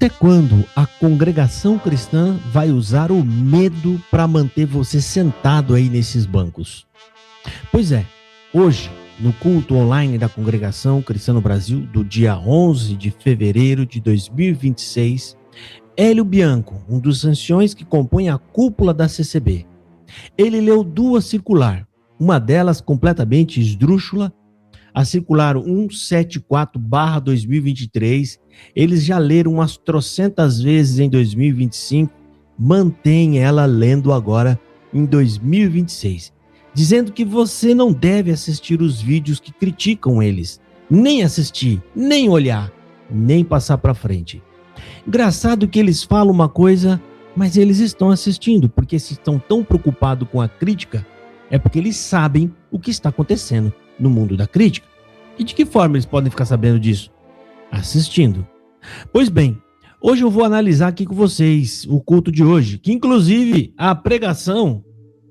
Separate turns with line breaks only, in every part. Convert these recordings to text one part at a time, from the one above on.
Até quando a congregação cristã vai usar o medo para manter você sentado aí nesses bancos? Pois é, hoje, no culto online da Congregação Cristã no Brasil, do dia 11 de fevereiro de 2026, Hélio Bianco, um dos anciões que compõem a cúpula da CCB, ele leu duas circular, uma delas completamente esdrúxula, a circular 174/2023, eles já leram umas trocentas vezes em 2025, mantém ela lendo agora em 2026, dizendo que você não deve assistir os vídeos que criticam eles, nem assistir, nem olhar, nem passar para frente. Engraçado que eles falam uma coisa, mas eles estão assistindo, porque se estão tão preocupados com a crítica, é porque eles sabem o que está acontecendo no mundo da crítica. E de que forma eles podem ficar sabendo disso? Assistindo. Pois bem, hoje eu vou analisar aqui com vocês o culto de hoje, que inclusive a pregação,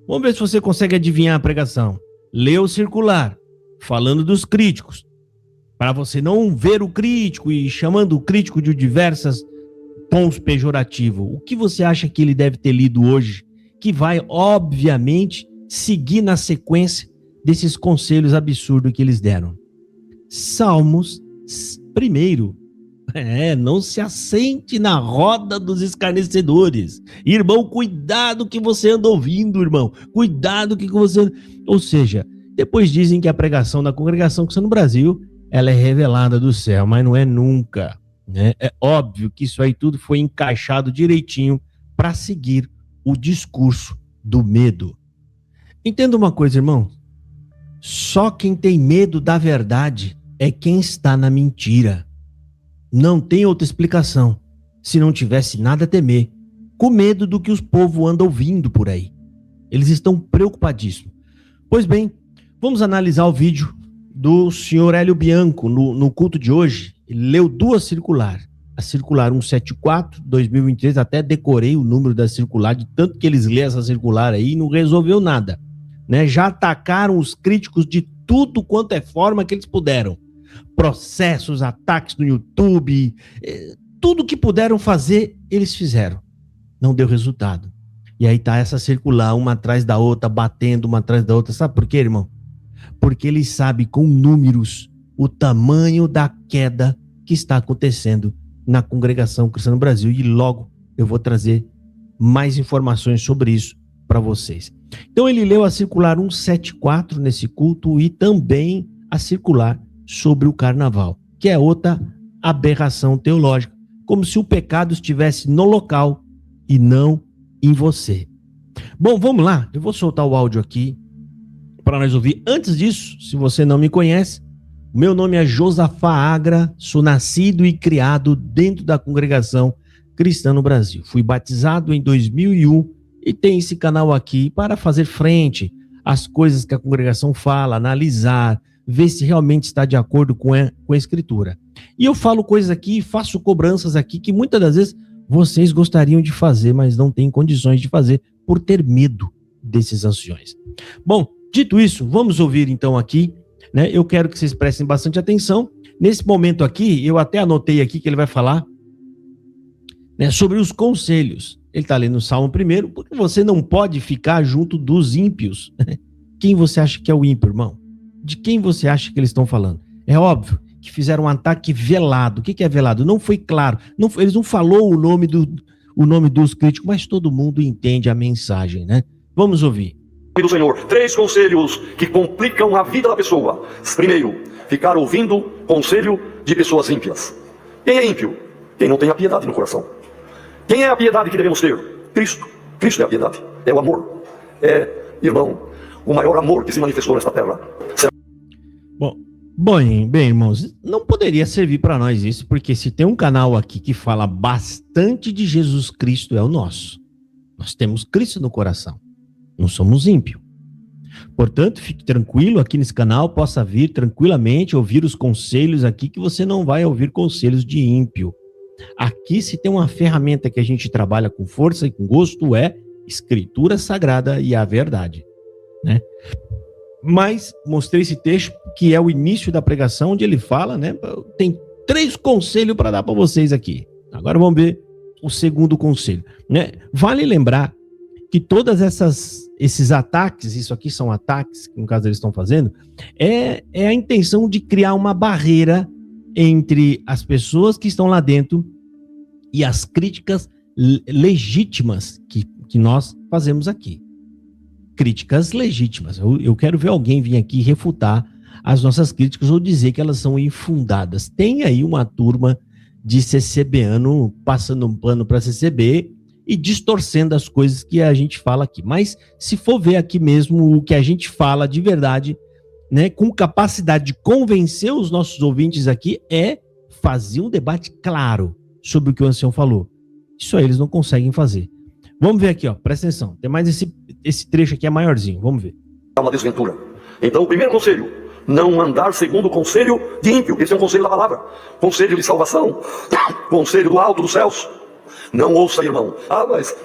vamos ver se você consegue adivinhar a pregação. Lê o circular, falando dos críticos, para você não ver o crítico e chamando o crítico de diversas tons pejorativos. O que você acha que ele deve ter lido hoje, que vai, obviamente, seguir na sequência desses conselhos absurdos que eles deram? Salmos, primeiro, não se assente na roda dos escarnecedores. Irmão, cuidado que você anda ouvindo, irmão. Cuidado que você... Ou seja, depois dizem que a pregação da Congregação Cristã no Brasil, ela é revelada do céu, mas não é nunca, né? É óbvio que isso aí tudo foi encaixado direitinho para seguir o discurso do medo. Entenda uma coisa, irmão. Só quem tem medo da verdade é quem está na mentira. Não tem outra explicação. Se não tivesse nada a temer, com medo do que os povos andam ouvindo por aí. Eles estão preocupadíssimos. Pois bem, vamos analisar o vídeo do senhor Hélio Bianco no culto de hoje. Ele leu duas circular. A circular 174/2023, até decorei o número da circular, de tanto que eles lêem essa circular aí e não resolveu nada, né? Já atacaram os críticos de tudo quanto é forma que eles puderam. Processos, ataques no YouTube, tudo que puderam fazer, eles fizeram. Não deu resultado. E aí tá essa circular, uma atrás da outra, batendo uma atrás da outra. Sabe por quê, irmão? Porque eles sabem com números o tamanho da queda que está acontecendo na Congregação Cristã no Brasil. E logo eu vou trazer mais informações sobre isso para vocês. Então ele leu a circular 174 nesse culto e também a circular sobre o carnaval, que é outra aberração teológica, como se o pecado estivesse no local e não em você. Bom, vamos lá, eu vou soltar o áudio aqui para nós ouvir. Antes disso, se você não me conhece, meu nome é Josafá Agra, sou nascido e criado dentro da Congregação Cristã no Brasil. Fui batizado em 2001 e tenho esse canal aqui para fazer frente às coisas que a congregação fala, analisar, ver se realmente está de acordo com a Escritura. E eu falo coisas aqui, faço cobranças aqui que muitas das vezes vocês gostariam de fazer, mas não têm condições de fazer por ter medo desses anciões. Bom, dito isso, vamos ouvir então aqui, né? Eu quero que vocês prestem bastante atenção. Nesse momento aqui, eu até anotei aqui que ele vai falar, né, sobre os conselhos. Ele está lendo o Salmo primeiro, porque você não pode ficar junto dos ímpios. Quem você acha que é o ímpio, irmão? De quem você acha que eles estão falando? É óbvio que fizeram um ataque velado. O que é velado? Não foi claro. Eles não falou o nome dos críticos, mas todo mundo entende a mensagem, né? Vamos ouvir.
Do Senhor, 3 conselhos que complicam a vida da pessoa. Primeiro, ficar ouvindo conselho de pessoas ímpias. Quem é ímpio? Quem não tem a piedade no coração. Quem é a piedade que devemos ter? Cristo. Cristo é a piedade. É o amor. É, irmão, o maior amor que se manifestou nesta terra.
Bem, irmãos, não poderia servir para nós isso, porque se tem um canal aqui que fala bastante de Jesus Cristo, é o nosso. Nós temos Cristo no coração, não somos ímpios. Portanto, fique tranquilo aqui nesse canal, possa vir tranquilamente ouvir os conselhos aqui, que você não vai ouvir conselhos de ímpio. Aqui, se tem uma ferramenta que a gente trabalha com força e com gosto, é Escritura Sagrada e a verdade, né? Mas mostrei esse texto que é o início da pregação, onde ele fala, né? Tem 3 conselhos para dar para vocês aqui. Agora vamos ver o segundo conselho, né? Vale lembrar que todas esses ataques, isso aqui são ataques, que no caso eles estão fazendo, é a intenção de criar uma barreira entre as pessoas que estão lá dentro e as críticas legítimas que nós fazemos aqui. Críticas legítimas. Eu quero ver alguém vir aqui refutar as nossas críticas ou dizer que elas são infundadas. Tem aí uma turma de CCBano passando um plano para CCB e distorcendo as coisas que a gente fala aqui. Mas se for ver aqui mesmo o que a gente fala de verdade, né, com capacidade de convencer os nossos ouvintes aqui, é fazer um debate claro sobre o que o ancião falou. Isso aí eles não conseguem fazer. Vamos ver aqui, ó, presta atenção. Tem mais esse trecho aqui é maiorzinho, vamos ver.
É uma desventura. Então, o primeiro conselho, não andar segundo o conselho de ímpio. Esse é um conselho da palavra. Conselho de salvação. Conselho do alto dos céus. Não ouça, irmão. Mas...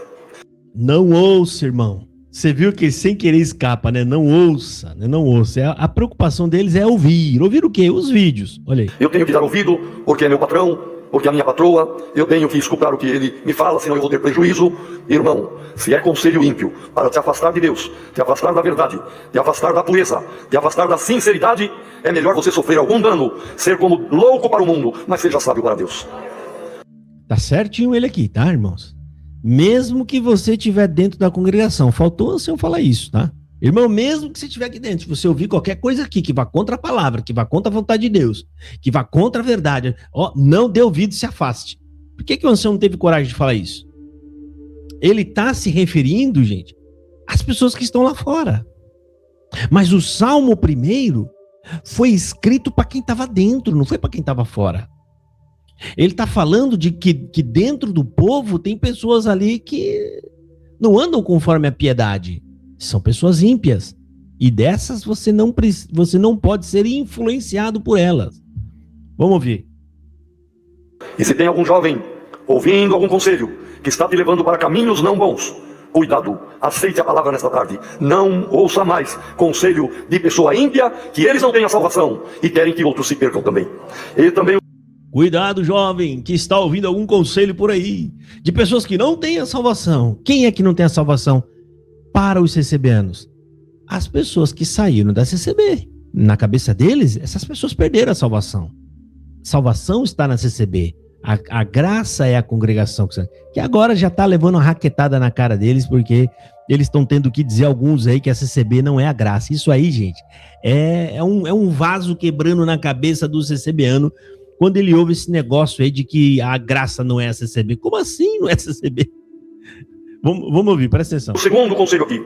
Não ouça, irmão. Você viu que sem querer escapa, né? Não ouça, né? Não ouça. A preocupação deles é ouvir. Ouvir o quê? Os vídeos. Olha aí.
Eu tenho que dar ouvido porque é meu patrão, porque é a minha patroa. Eu tenho que escutar o que ele me fala, senão eu vou ter prejuízo. Irmão, se é conselho ímpio para te afastar de Deus, te afastar da verdade, te afastar da pureza, te afastar da sinceridade, é melhor você sofrer algum dano, ser como louco para o mundo, mas seja sábio para Deus.
Tá certinho ele aqui, tá, irmãos? Mesmo que você estiver dentro da congregação, faltou o ancião falar isso, tá? Irmão, mesmo que você estiver aqui dentro, se você ouvir qualquer coisa aqui que vá contra a palavra, que vá contra a vontade de Deus, que vá contra a verdade, ó, não dê ouvido e se afaste. Por que o ancião não teve coragem de falar isso? Ele está se referindo, gente, às pessoas que estão lá fora. Mas o Salmo primeiro foi escrito para quem estava dentro, não foi para quem estava fora. Ele está falando de que dentro do povo tem pessoas ali que não andam conforme a piedade. São pessoas ímpias. E dessas você não pode ser influenciado por elas. Vamos ouvir.
E se tem algum jovem ouvindo algum conselho que está te levando para caminhos não bons, cuidado, aceite a palavra nesta tarde. Não ouça mais conselho de pessoa ímpia, que eles não têm a salvação e querem que outros se percam também. E também...
Cuidado, jovem, que está ouvindo algum conselho por aí, de pessoas que não têm a salvação. Quem é que não tem a salvação? Para os CCBanos, as pessoas que saíram da CCB. Na cabeça deles, essas pessoas perderam a salvação. Salvação está na CCB. A graça é a congregação, que agora já está levando uma raquetada na cara deles, porque eles estão tendo que dizer alguns aí que a CCB não é a graça. Isso aí, gente, é um vaso quebrando na cabeça do CCBano, quando ele ouve esse negócio aí de que a graça não é a CCB. Como assim não é a CCB? Vamos ouvir, presta atenção.
O segundo conselho aqui,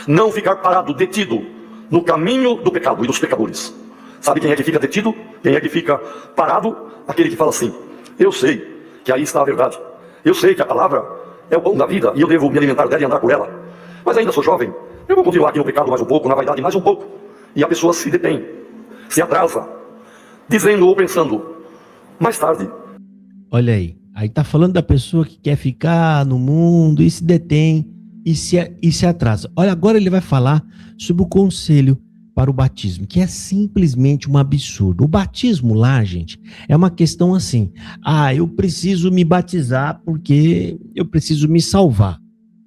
não ficar parado, detido no caminho do pecado e dos pecadores. Sabe quem é que fica detido? Quem é que fica parado? Aquele que fala assim: eu sei que aí está a verdade. Eu sei que a palavra é o pão da vida e eu devo me alimentar dela e andar por ela. Mas ainda sou jovem, eu vou continuar aqui no pecado mais um pouco, na vaidade mais um pouco. E a pessoa se detém, se atrasa, dizendo ou pensando, mais tarde.
Olha aí tá falando da pessoa que quer ficar no mundo e se detém e se atrasa. Olha, agora ele vai falar sobre o conselho para o batismo, que é simplesmente um absurdo. O batismo lá, gente, é uma questão assim: eu preciso me batizar porque eu preciso me salvar,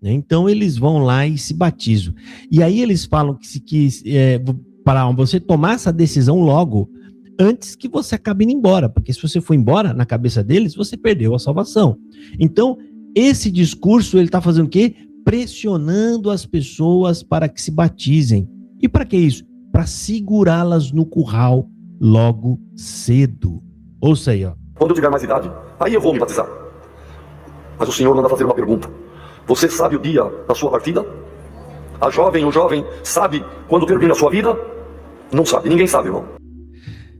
né? Então eles vão lá e se batizam. E aí eles falam para você tomar essa decisão logo, antes que você acabe indo embora, porque se você for embora, na cabeça deles, você perdeu a salvação. Então, esse discurso, ele está fazendo o quê? Pressionando as pessoas para que se batizem. E para que isso? Para segurá-las no curral logo cedo. Ouça aí, ó.
Quando eu tiver mais idade, aí eu vou me batizar. Mas o Senhor manda fazer uma pergunta. Você sabe o dia da sua partida? A jovem, o jovem, sabe quando termina a sua vida? Não sabe, ninguém sabe, irmão.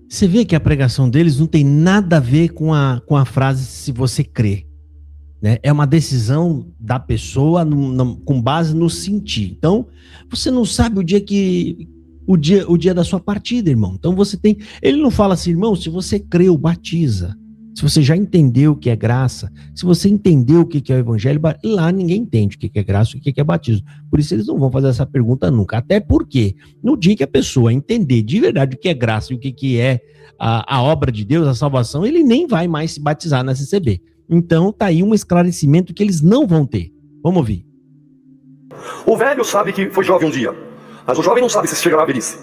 Você vê que a pregação deles não tem nada a ver com a frase "se você crê", né? É uma decisão da pessoa com base no sentir. Então, você não sabe o dia da sua partida, irmão. Então você tem... Ele não fala assim: irmão, se você creu, batiza. Se você já entendeu o que é graça, se você entendeu o que é o evangelho, lá ninguém entende o que é graça e o que é batismo. Por isso eles não vão fazer essa pergunta nunca. Até porque no dia que a pessoa entender de verdade o que é graça e o que é a obra de Deus, a salvação, ele nem vai mais se batizar na CCB. Então tá aí um esclarecimento que eles não vão ter. Vamos ouvir.
O velho sabe que foi jovem um dia, mas o jovem não sabe se chegará à velhice.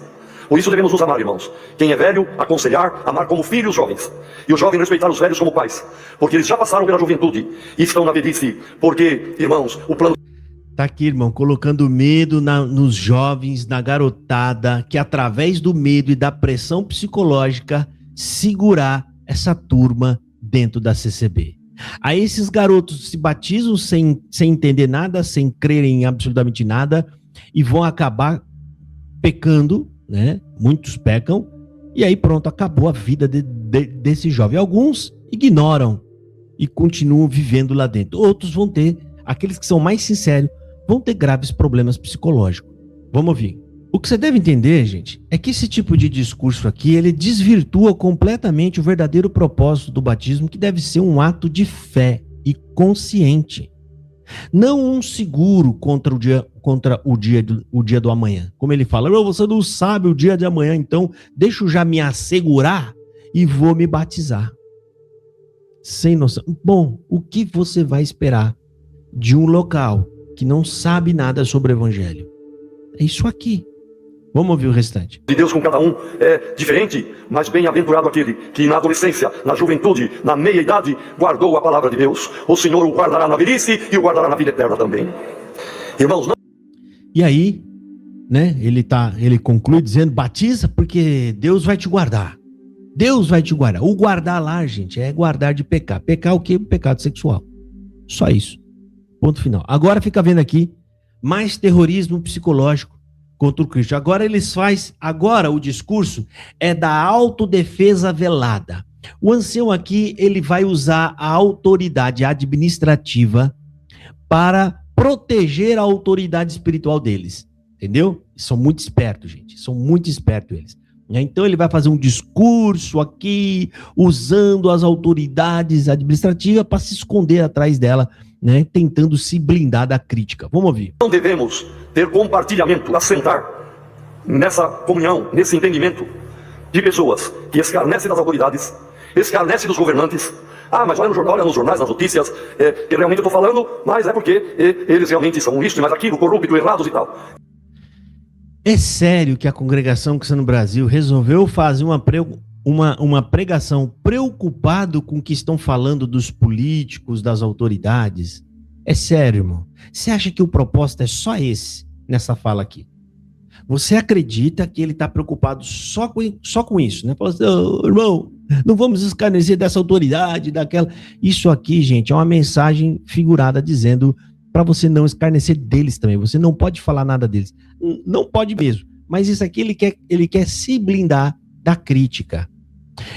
Por isso devemos nos amar, irmãos. Quem é velho, aconselhar, amar como filhos jovens. E os jovens respeitar os velhos como pais, porque eles já passaram pela juventude e estão na velhice. Porque, irmãos, o plano...
Tá aqui, irmão, colocando medo nos jovens, na garotada, que através do medo e da pressão psicológica, segurar essa turma dentro da CCB. Aí esses garotos se batizam sem entender nada, sem crerem em absolutamente nada, e vão acabar pecando, né? Muitos pecam, e aí pronto, acabou a vida desse jovem. Alguns ignoram e continuam vivendo lá dentro. Outros vão ter, aqueles que são mais sinceros, vão ter graves problemas psicológicos. Vamos ouvir. O que você deve entender, gente, é que esse tipo de discurso aqui, ele desvirtua completamente o verdadeiro propósito do batismo, que deve ser um ato de fé e consciente. Não um seguro contra o dia do amanhã. Como ele fala, você não sabe o dia de amanhã, então deixa eu já me assegurar e vou me batizar. Sem noção. Bom, o que você vai esperar de um local que não sabe nada sobre o evangelho? É isso aqui. Vamos ouvir o restante.
De Deus com cada um é diferente, mas bem-aventurado aquele que na adolescência, na juventude, na meia-idade, guardou a palavra de Deus. O Senhor o guardará na velhice e o guardará na vida eterna também. Irmãos, não...
E aí, né, ele conclui dizendo, batiza porque Deus vai te guardar. Deus vai te guardar. O guardar lá, gente, é guardar de pecar. Pecar o quê? O pecado sexual. Só isso. Ponto final. Agora fica vendo aqui, mais terrorismo psicológico contra o Cristo. Agora o discurso é da autodefesa velada. O ancião aqui, ele vai usar a autoridade administrativa para proteger a autoridade espiritual deles. Entendeu? São muito espertos, gente. São muito espertos eles. Então ele vai fazer um discurso aqui, usando as autoridades administrativas para se esconder atrás dela, né, tentando se blindar da crítica. Vamos ouvir.
Não devemos ter compartilhamento, assentar nessa comunhão, nesse entendimento de pessoas que escarnecem das autoridades, escarnecem dos governantes. Mas olha nos jornais, nas notícias, que realmente eu estou falando, mas é porque eles realmente são isso, mas aquilo, corruptos, errados e tal.
É sério que a Congregação Cristã no Brasil resolveu fazer uma pregação preocupado com o que estão falando dos políticos, das autoridades? É sério, irmão? Você acha que o propósito é só esse, nessa fala aqui? Você acredita que ele está preocupado só com isso, né? Fala assim, irmão, não vamos escarnecer dessa autoridade, daquela... Isso aqui, gente, é uma mensagem figurada dizendo para você não escarnecer deles também. Você não pode falar nada deles. Não pode mesmo. Mas isso aqui ele quer se blindar da crítica.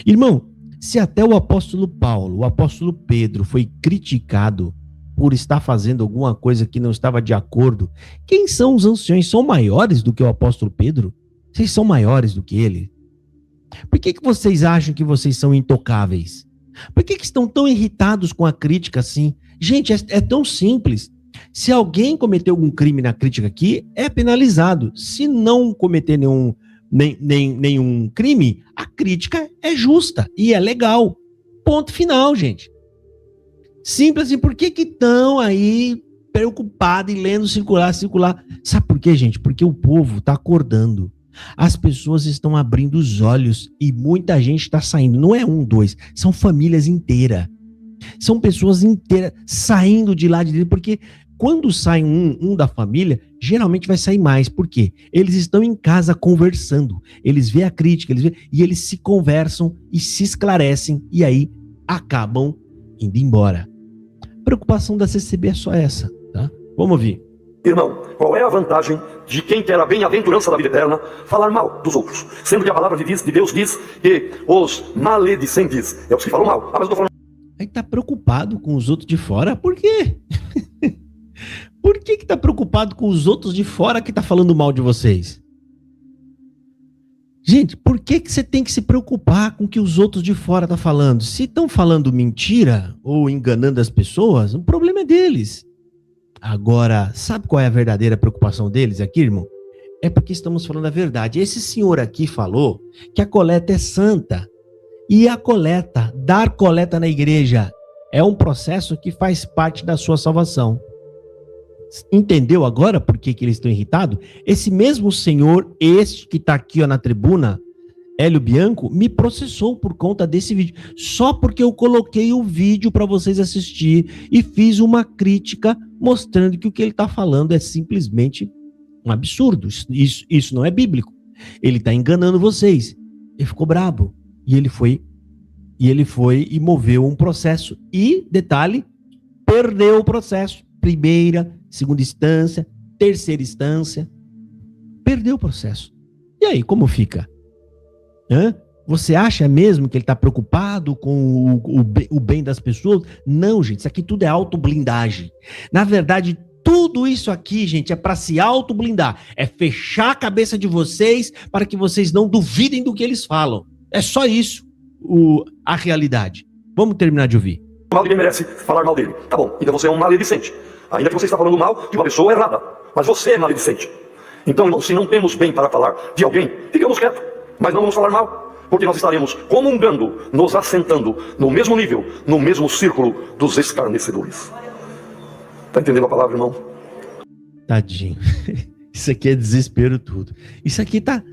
Irmão, se até o apóstolo Paulo, o apóstolo Pedro foi criticado por estar fazendo alguma coisa que não estava de acordo, quem são os anciões? São maiores do que o apóstolo Pedro? Vocês são maiores do que ele? Por que vocês acham que vocês são intocáveis? Por que estão tão irritados com a crítica assim? Gente, é tão simples. Se alguém cometeu algum crime na crítica aqui, é penalizado. Se não cometer nenhum crime, a crítica é justa e é legal. Ponto final, gente. Simples assim. Por que estão aí preocupados em lendo circular? Sabe por quê, gente? Porque o povo está acordando. As pessoas estão abrindo os olhos e muita gente está saindo. Não é 1, 2, são famílias inteiras. São pessoas inteiras saindo de lá de dentro, porque quando sai um da família, geralmente vai sair mais. Por quê? Eles estão em casa conversando. Eles veem a crítica, e eles se conversam e se esclarecem e aí acabam indo embora. A preocupação da CCB é só essa, tá? Vamos ouvir.
Irmão, qual é a vantagem de quem quer a bem-aventurança da vida eterna falar mal dos outros? Sendo que a palavra de Deus diz que os maledicentes é os que falam mal. Mas eu tô falando...
Aí tá preocupado com os outros de fora? Por quê? Por que tá preocupado com os outros de fora que tá falando mal de vocês? Gente, por que você tem que se preocupar com o que os outros de fora tá falando? Se estão falando mentira ou enganando as pessoas, o problema é deles. Agora, sabe qual é a verdadeira preocupação deles aqui, irmão? É porque estamos falando a verdade. Esse senhor aqui falou que a coleta é santa. E a coleta, dar coleta na igreja É um processo que faz parte da sua salvação. Entendeu agora por que eles estão irritados? Esse mesmo senhor, este que está aqui na tribuna, Hélio Bianco, me processou por conta desse vídeo. Só porque eu coloquei o vídeo para vocês assistir e fiz uma crítica mostrando que o que ele está falando é simplesmente um absurdo. Isso não é bíblico. Ele está enganando vocês. Ele ficou brabo. E ele foi e moveu um processo. E, detalhe, perdeu o processo. Primeira, segunda instância, terceira instância. Perdeu o processo. E aí, como fica? Você acha mesmo que ele está preocupado com o bem das pessoas? Não, gente, isso aqui tudo é autoblindagem. Na verdade, tudo isso aqui, gente, é para se autoblindar. É fechar a cabeça de vocês para que vocês não duvidem do que eles falam. É só isso a realidade. Vamos terminar de ouvir.
Mal ninguém merece falar mal dele. Tá bom, então você é um maledicente. Ainda que você está falando mal de uma pessoa errada. Mas você é maledicente. Então, se não temos bem para falar de alguém, ficamos quietos. Mas não vamos falar mal, porque nós estaremos comungando, nos assentando no mesmo nível, no mesmo círculo dos escarnecedores. Está entendendo a palavra, irmão?
Tadinho. Isso aqui é desespero tudo. Isso aqui tá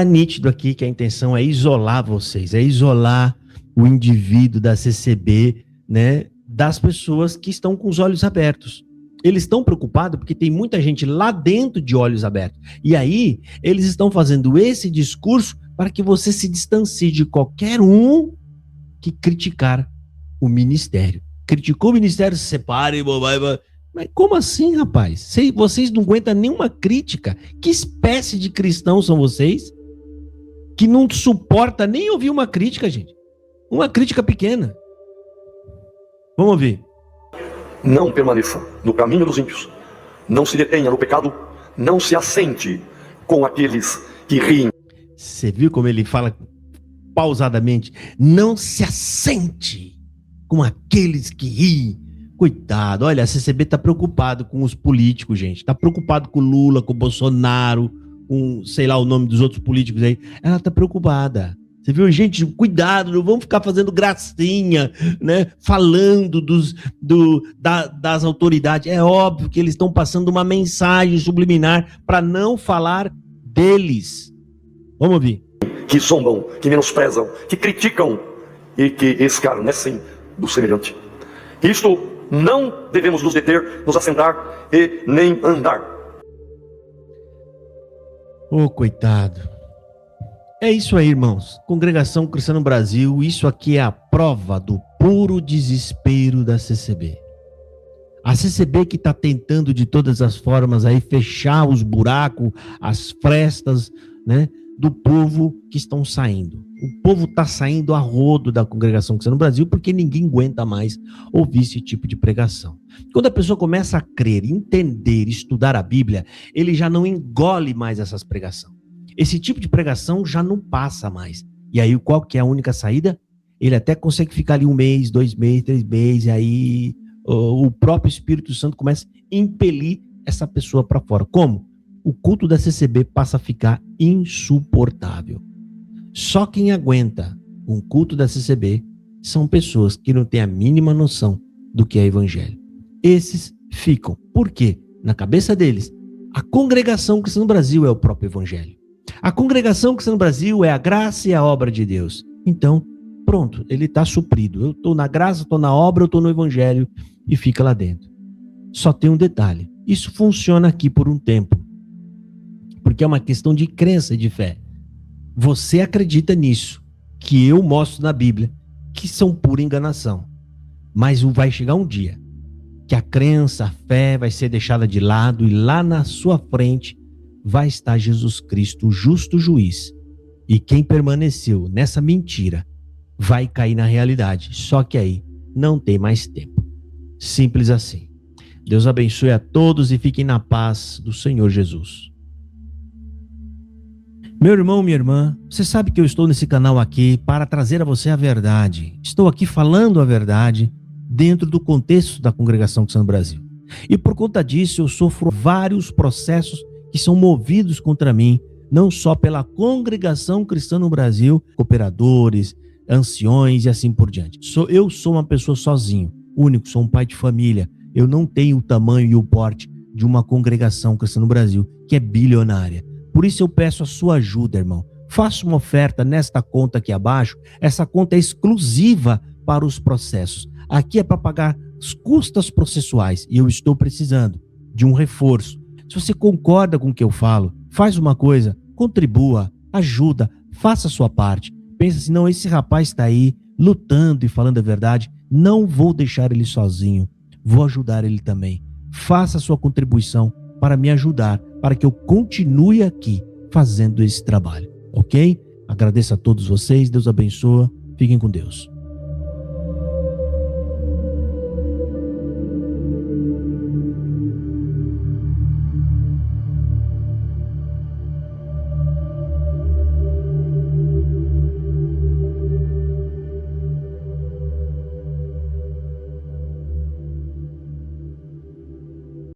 nítido aqui que a intenção é isolar vocês, é isolar o indivíduo da CCB, né, das pessoas que estão com os olhos abertos. Eles estão preocupados porque tem muita gente lá dentro de olhos abertos. E aí, eles estão fazendo esse discurso para que você se distancie de qualquer um que criticar o ministério. Criticou o ministério, se separe, mas como assim, rapaz? Vocês não aguentam nenhuma crítica? Que espécie de cristãos são vocês? Que não suporta nem ouvir uma crítica, gente. Uma crítica pequena. Vamos ouvir.
Não permaneça no caminho dos ímpios. Não se detenha no pecado. Não se assente com aqueles que riem.
Você viu como ele fala pausadamente? Não se assente com aqueles que riem. Coitado, olha, a CCB está preocupado com os políticos, gente. Está preocupado com o Lula, com o Bolsonaro, com, sei lá, o nome dos outros políticos aí. Ela está preocupada. Você viu, gente, cuidado, não vamos ficar fazendo gracinha, né? Falando das autoridades. É óbvio que eles estão passando uma mensagem subliminar para não falar deles. Vamos ouvir.
Que zombam, que menosprezam, que criticam e que escarnecem do semelhante. Isto não devemos nos deter, nos assentar e nem andar.
Ô, coitado. É isso aí, irmãos. Congregação Cristã no Brasil, isso aqui é a prova do puro desespero da CCB. A CCB que está tentando de todas as formas aí fechar os buracos, as frestas, né, do povo que estão saindo. O povo está saindo a rodo da Congregação Cristã no Brasil porque ninguém aguenta mais ouvir esse tipo de pregação. Quando a pessoa começa a crer, entender, estudar a Bíblia, ele já não engole mais essas pregações. Esse tipo de pregação já não passa mais. E aí, qual que é a única saída? Ele até consegue ficar ali 1 mês, 2 meses, 3 meses, e aí o próprio Espírito Santo começa a impelir essa pessoa para fora. Como? O culto da CCB passa a ficar insuportável. Só quem aguenta um culto da CCB são pessoas que não têm a mínima noção do que é evangelho. Esses ficam. Por quê? Na cabeça deles, a Congregação Cristã no Brasil é o próprio evangelho. A Congregação Cristã no Brasil é a graça e a obra de Deus. Então, pronto, ele está suprido. Eu estou na graça, estou na obra, eu estou no evangelho e fica lá dentro. Só tem um detalhe. Isso funciona aqui por um tempo. Porque é uma questão de crença e de fé. Você acredita nisso, que eu mostro na Bíblia, que são pura enganação. Mas vai chegar um dia que a crença, a fé vai ser deixada de lado e lá na sua frente vai estar Jesus Cristo, o justo juiz. E quem permaneceu nessa mentira vai cair na realidade. Só que aí não tem mais tempo. Simples assim. Deus abençoe a todos e fiquem na paz do Senhor Jesus. Meu irmão, minha irmã, você sabe que eu estou nesse canal aqui para trazer a você a verdade. Estou aqui falando a verdade dentro do contexto da Congregação Cristã no Brasil. E por conta disso eu sofro vários processos que são movidos contra mim, não só pela Congregação Cristã no Brasil, cooperadores, anciões e assim por diante. Eu sou uma pessoa sozinho, único, sou um pai de família. Eu não tenho o tamanho e o porte de uma congregação cristã no Brasil, que é bilionária. Por isso eu peço a sua ajuda, irmão. Faça uma oferta nesta conta aqui abaixo. Essa conta é exclusiva para os processos. Aqui é para pagar as custas processuais e eu estou precisando de um reforço. Se você concorda com o que eu falo, faz uma coisa, contribua, ajuda, faça a sua parte. Pensa assim, não, esse rapaz está aí lutando e falando a verdade, não vou deixar ele sozinho, vou ajudar ele também. Faça a sua contribuição para me ajudar, para que eu continue aqui fazendo esse trabalho, ok? Agradeço a todos vocês, Deus abençoe, fiquem com Deus.